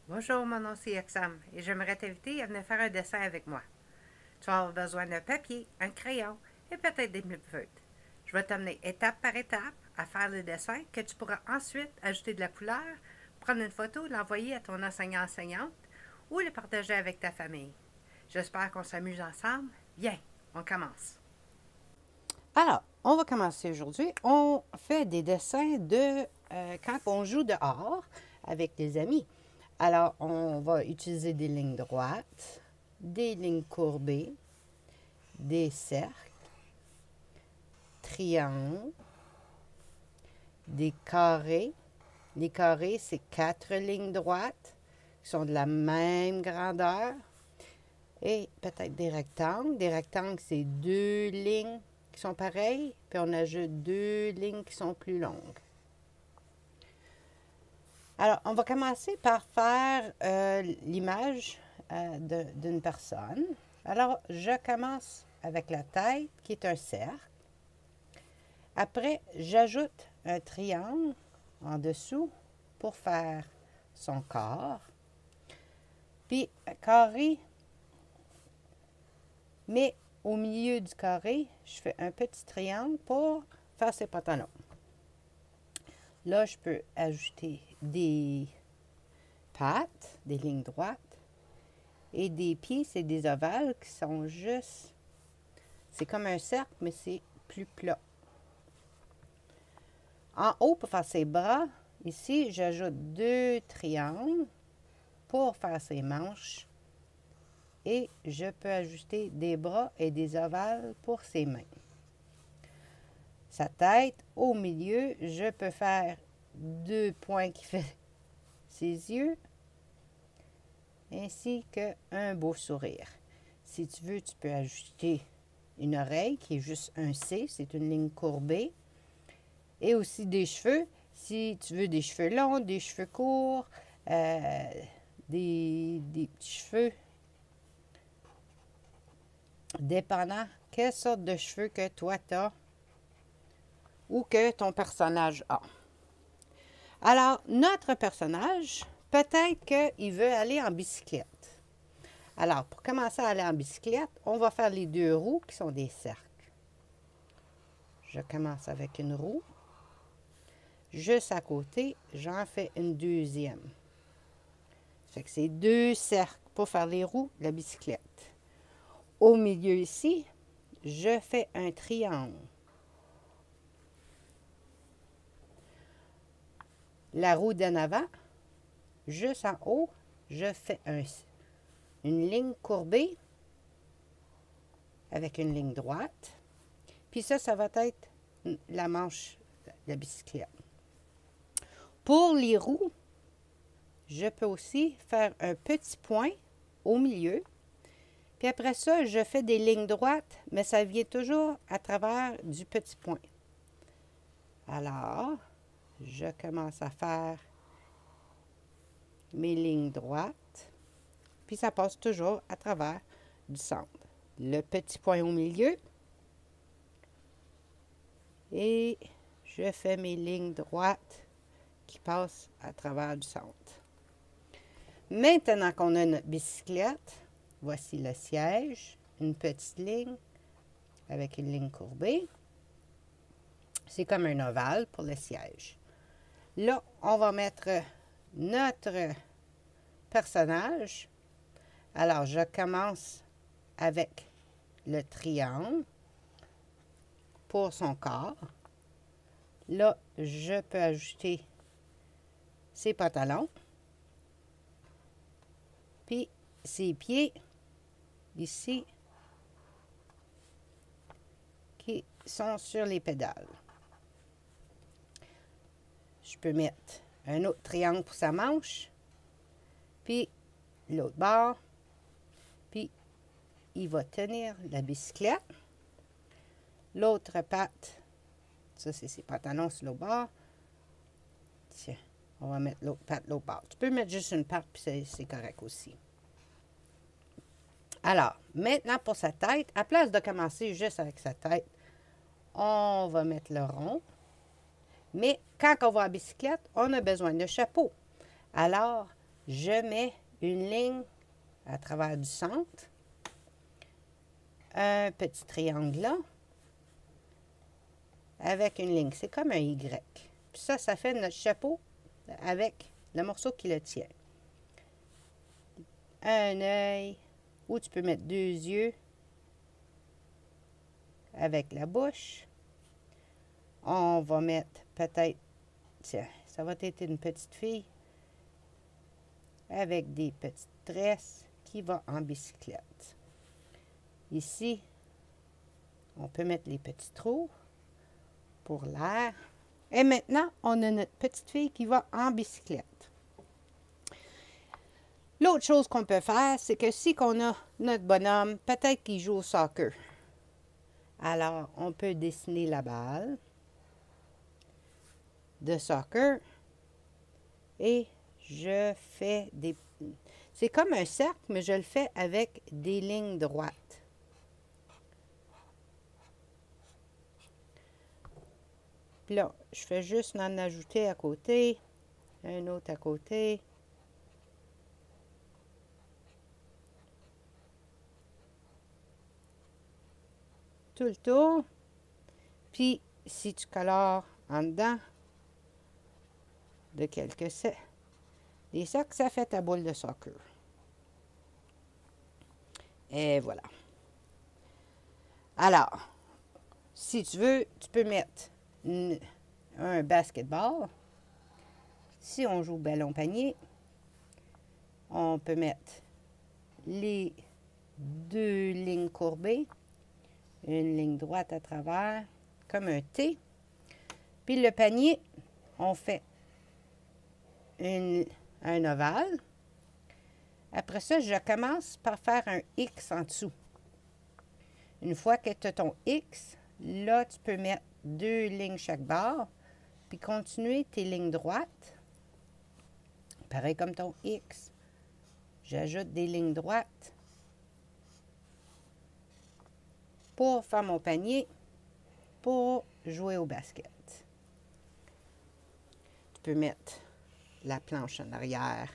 Bonjour, mon nom c'est Yoxam et j'aimerais t'inviter à venir faire un dessin avec moi. Tu vas avoir besoin d'un papier, un crayon et peut-être des feutres. Je vais t'amener étape par étape à faire le dessin que tu pourras ensuite ajouter de la couleur, prendre une photo, l'envoyer à ton enseignant-enseignante ou le partager avec ta famille. J'espère qu'on s'amuse ensemble. Viens, on commence. Alors, on va commencer aujourd'hui. On fait des dessins de quand on joue dehors avec des amis. Alors, on va utiliser des lignes droites, des lignes courbées, des cercles, triangles, des carrés. Les carrés, c'est 4 lignes droites qui sont de la même grandeur. Et peut-être des rectangles. Des rectangles, c'est 2 lignes qui sont pareilles, puis on ajoute 2 lignes qui sont plus longues. Alors, on va commencer par faire l'image d'une personne. Alors, je commence avec la tête, qui est un cercle. Après, j'ajoute un triangle en dessous pour faire son corps. Puis, carré, mais au milieu du carré, je fais un petit triangle pour faire ses pantalons. Là, je peux ajouter des pattes, des lignes droites, et des pieds, c'est des ovales qui sont juste... C'est comme un cercle, mais c'est plus plat. En haut, pour faire ses bras, ici, j'ajoute 2 triangles pour faire ses manches. Et je peux ajouter des bras et des ovales pour ses mains. Sa tête, au milieu, je peux faire 2 points qui font ses yeux, ainsi qu'un beau sourire. Si tu veux, tu peux ajouter une oreille qui est juste un C, c'est une ligne courbée. Et aussi des cheveux, si tu veux des cheveux longs, des cheveux courts, des petits cheveux, dépendant quelle sorte de cheveux que toi tu as ou que ton personnage a. Alors, notre personnage, peut-être qu'il veut aller en bicyclette. Alors, pour commencer à aller en bicyclette, on va faire les 2 roues qui sont des cercles. Je commence avec une roue. Juste à côté, j'en fais une deuxième. Ça fait que c'est 2 cercles pour faire les roues de la bicyclette. Au milieu ici, je fais un triangle. La roue d'en avant, juste en haut, je fais une ligne courbée avec une ligne droite. Puis ça va être la manche de la bicyclette. Pour les roues, je peux aussi faire un petit point au milieu. Puis après ça, je fais des lignes droites, mais ça vient toujours à travers du petit point. Alors, je commence à faire mes lignes droites, puis ça passe toujours à travers du centre. Le petit point au milieu, et je fais mes lignes droites qui passent à travers du centre. Maintenant qu'on a notre bicyclette, voici le siège, une petite ligne avec une ligne courbée. C'est comme un ovale pour le siège. Là, on va mettre notre personnage. Alors, je commence avec le triangle pour son corps. Là, je peux ajouter ses pantalons. Puis, ses pieds, ici, qui sont sur les pédales. Je peux mettre un autre triangle pour sa manche, puis l'autre bord, puis il va tenir la bicyclette. L'autre patte, ça c'est ses pantalons sur le bord. Tiens, On va mettre l'autre patte, l'autre bord. Tu peux mettre juste une patte, puis c'est correct aussi. Alors, maintenant pour sa tête, à place de commencer juste avec sa tête, on va mettre le rond. Mais quand on va à bicyclette, on a besoin de chapeau. Alors, je mets une ligne à travers du centre. Un petit triangle là. Avec une ligne. C'est comme un Y. Puis ça fait notre chapeau avec le morceau qui le tient. Un œil. Ou tu peux mettre 2 yeux. Avec la bouche. On va mettre peut-être, tiens, ça va être une petite fille avec des petites tresses qui va en bicyclette. Ici, on peut mettre les petits trous pour l'air. Et maintenant, on a notre petite fille qui va en bicyclette. L'autre chose qu'on peut faire, c'est que si on a notre bonhomme, peut-être qu'il joue au soccer. Alors, on peut dessiner la balle de soccer et je fais des... C'est comme un cercle, mais je le fais avec des lignes droites. Puis là, je fais juste en ajouter à côté, un autre à côté. Tout le tour. Puis, si tu colores en dedans, de quelques des sacs, ça fait ta boule de soccer. Et voilà. Alors, si tu veux, tu peux mettre un basketball. Si on joue ballon panier, on peut mettre les 2 lignes courbées, une ligne droite à travers, comme un T. Puis le panier, on fait un ovale. Après ça, je commence par faire un X en dessous. Une fois que tu as ton X, là, tu peux mettre 2 lignes chaque bord, puis continuer tes lignes droites. Pareil comme ton X. J'ajoute des lignes droites pour faire mon panier, pour jouer au basket. Tu peux mettre la planche en arrière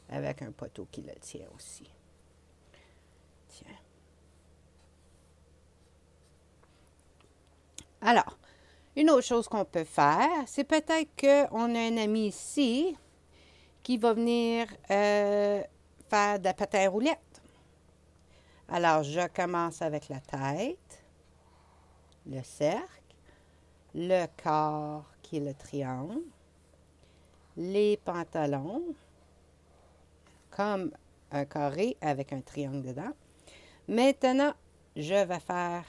avec un poteau qui le tient aussi. Tiens. Alors, une autre chose qu'on peut faire, c'est peut-être qu'on a un ami ici qui va venir faire de la patin à roulettes. Alors, je commence avec la tête, le cercle, le corps qui est le triangle, les pantalons, comme un carré avec un triangle dedans. Maintenant, je vais faire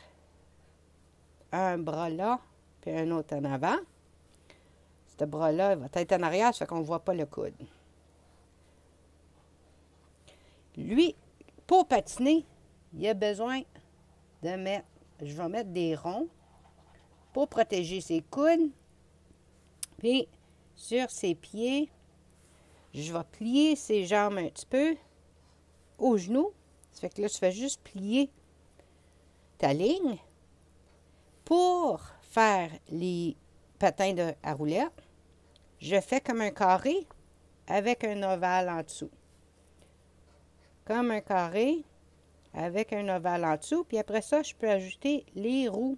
un bras là, puis un autre en avant. Ce bras-là va être en arrière, ça fait qu'on ne voit pas le coude. Lui, pour patiner, il a besoin de mettre, je vais mettre des ronds pour protéger ses coudes. Puis, sur ses pieds, je vais plier ses jambes un petit peu au genou. Ça fait que là, tu fais juste plier ta ligne pour faire les patins à roulettes. Je fais comme un carré avec un ovale en dessous. Comme un carré avec un ovale en dessous. Puis après ça, je peux ajouter les roues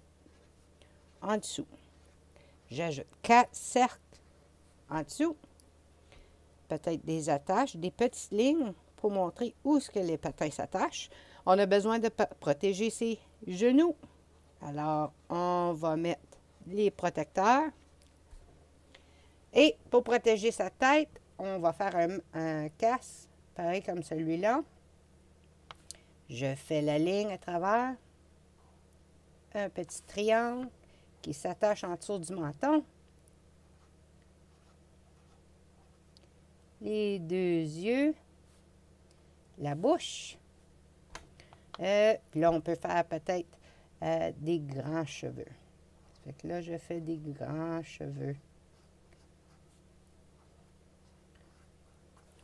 en dessous. J'ajoute 4 cercles en dessous. Peut-être des attaches, des petites lignes pour montrer où est-ce que les patins s'attachent. On a besoin de protéger ses genoux. Alors, on va mettre les protecteurs. Et pour protéger sa tête, on va faire un casse, pareil comme celui-là. Je fais la ligne à travers. Un petit triangle qui s'attache en dessous du menton. Les 2 yeux. La bouche. Puis là, on peut faire peut-être des grands cheveux. Ça fait que là, je fais des grands cheveux.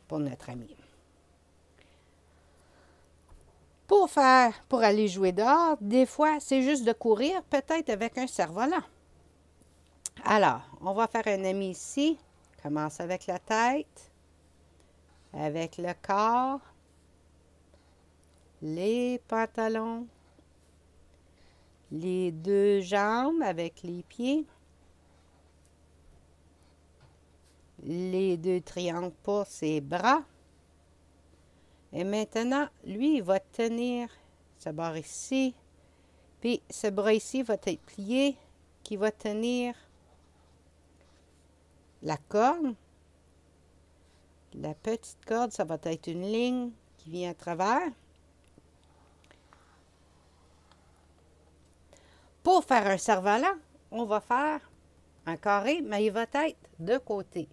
pour notre ami. Pour aller jouer dehors, des fois, c'est juste de courir, peut-être avec un cerf-volant. Alors, on va faire un ami ici. Commence avec la tête, avec le corps, les pantalons, les deux jambes avec les pieds, les deux triangles pour ses bras. Et maintenant, lui, il va tenir ce bord ici, puis ce bras ici va être plié, qui va tenir la corde. La petite corde, ça va être une ligne qui vient à travers. Pour faire un cerf-volant, on va faire un carré, mais il va être de côté.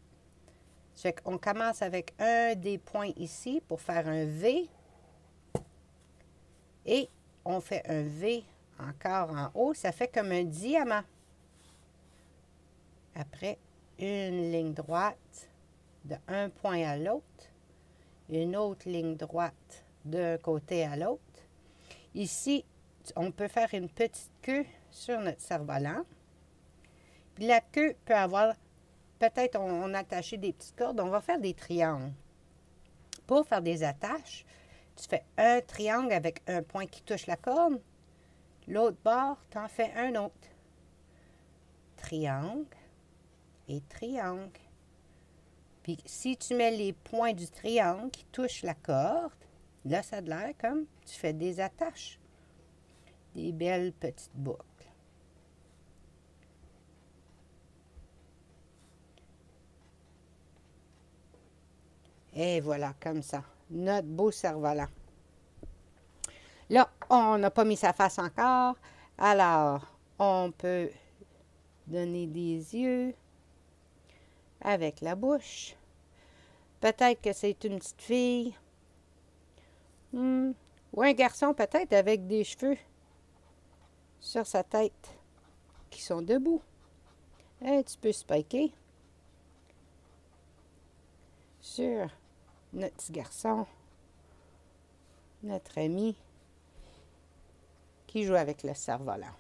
Fait qu'on commence avec un des points ici pour faire un V. Et on fait un V encore en haut. Ça fait comme un diamant. Après, une ligne droite de un point à l'autre. Une autre ligne droite d'un côté à l'autre. Ici, on peut faire une petite queue sur notre cerf-volant. Puis la queue peut avoir, peut-être on a attaché des petites cordes, on va faire des triangles. Pour faire des attaches, tu fais un triangle avec un point qui touche la corde. L'autre bord, tu en fais un autre. Triangle et triangle. Puis si tu mets les points du triangle qui touchent la corde, là, ça a l'air comme tu fais des attaches. Des belles petites boucles. Et voilà, comme ça, notre beau cerf-volant. Là, on n'a pas mis sa face encore. Alors, on peut donner des yeux avec la bouche. Peut-être que c'est une petite fille. Ou un garçon, peut-être, avec des cheveux sur sa tête qui sont debout. Un petit peu spiké sur notre petit garçon, notre ami qui joue avec le cerf-volant.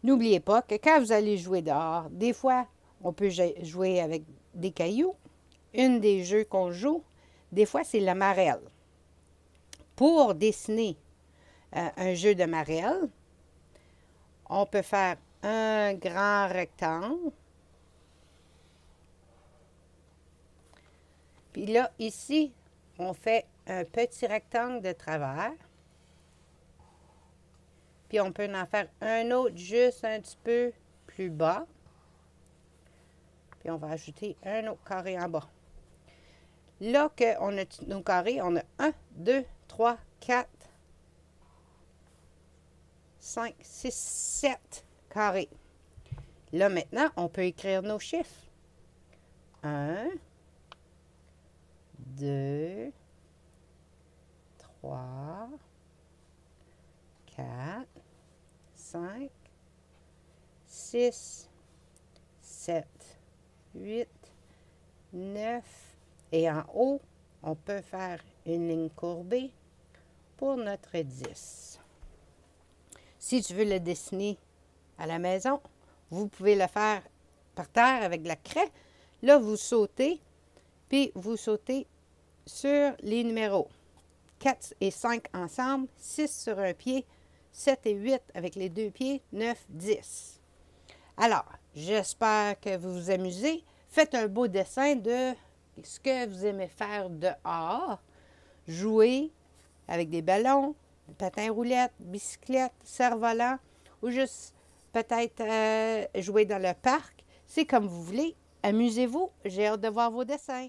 N'oubliez pas que quand vous allez jouer dehors, des fois, on peut jouer avec des cailloux. Une des jeux qu'on joue, des fois, c'est la marelle. Pour dessiner un jeu de marelle, on peut faire un grand rectangle. Puis là, ici, on fait un petit rectangle de travers. Puis on peut en faire un autre juste un petit peu plus bas. Puis on va ajouter un autre carré en bas. Là qu'on a nos carrés, on a 1, 2, 3, 4, 5, 6, 7 carrés. Là, maintenant, on peut écrire nos chiffres. 1, 2, 3, 4, 5, 6, 7, 8, 9. Et en haut, on peut faire une ligne courbée pour notre 10. Si tu veux le dessiner à la maison, vous pouvez le faire par terre avec de la craie. Là, vous sautez, puis vous sautez sur les numéros. 4 et 5 ensemble, 6 sur un pied, 7 et 8 avec les deux pieds, 9, 10. Alors, j'espère que vous vous amusez. Faites un beau dessin de ce que vous aimez faire dehors. Jouer avec des ballons, des patins roulettes, bicyclettes, cerf-volant, ou juste peut-être jouer dans le parc. C'est comme vous voulez. Amusez-vous. J'ai hâte de voir vos dessins.